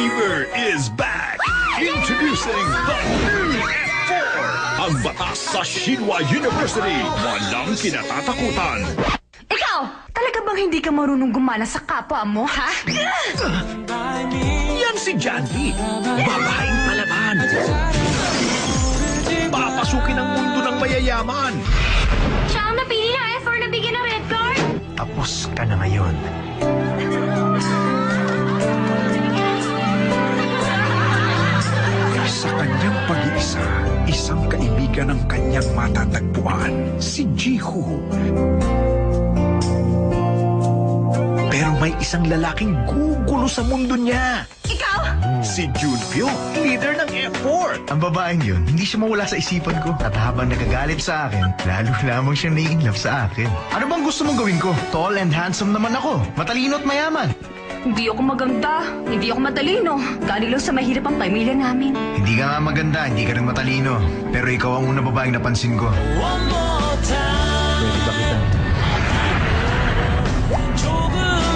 Fever is back! Introducing the new F4! Ang batas sa Shinhua University! Walang kinatatakutan! Ikaw! Talaga bang hindi ka marunong gumana sa kapwa mo, ha? Yan si Jandy! Babaeng palaban! Papasukin ang mundo ng mayayaman! Siya ang napili ng F4 na bigyan ng red card? Tapos ka na ngayon. Sa kanyang pag-iisa, isang kaibigan ang kanyang matatagpuan, si Jihu. Pero may isang lalaking gugulo sa mundo niya. Ikaw! Si Junpyo, leader ng F4! Ang babaeng yun, hindi siya mawala sa isipan ko. At habang nagagalit sa akin, lalo lamang siya nai-inlove sa akin. Ano bang gusto mong gawin ko? Tall and handsome naman ako. Matalino at mayaman. Hindi ako maganda. Hindi ako matalino. Galing lang sa mahirap ang pamilya namin. Hindi ka nga maganda, hindi ka rin matalino. Pero ikaw ang unang babaeng napansin ko. Pwede ba kita?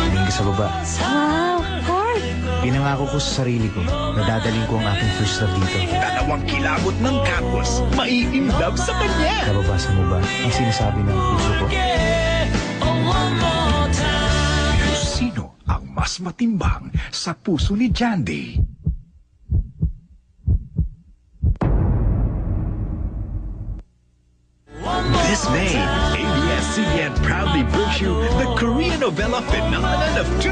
Tingin ka sa baba. Wow, Ford! Pinangako ko sa sarili ko na dadaling ko ang aking first love dito. Dalawang kilabot ng campus, mai-inlove sa kanya! Nababasa mo ba ang sinasabi ng puso ko? Pero sino ang mas matimbang sa puso ni Jandy? This May, ABS-CBN proudly brings you the Korean novella phenomenon of 2000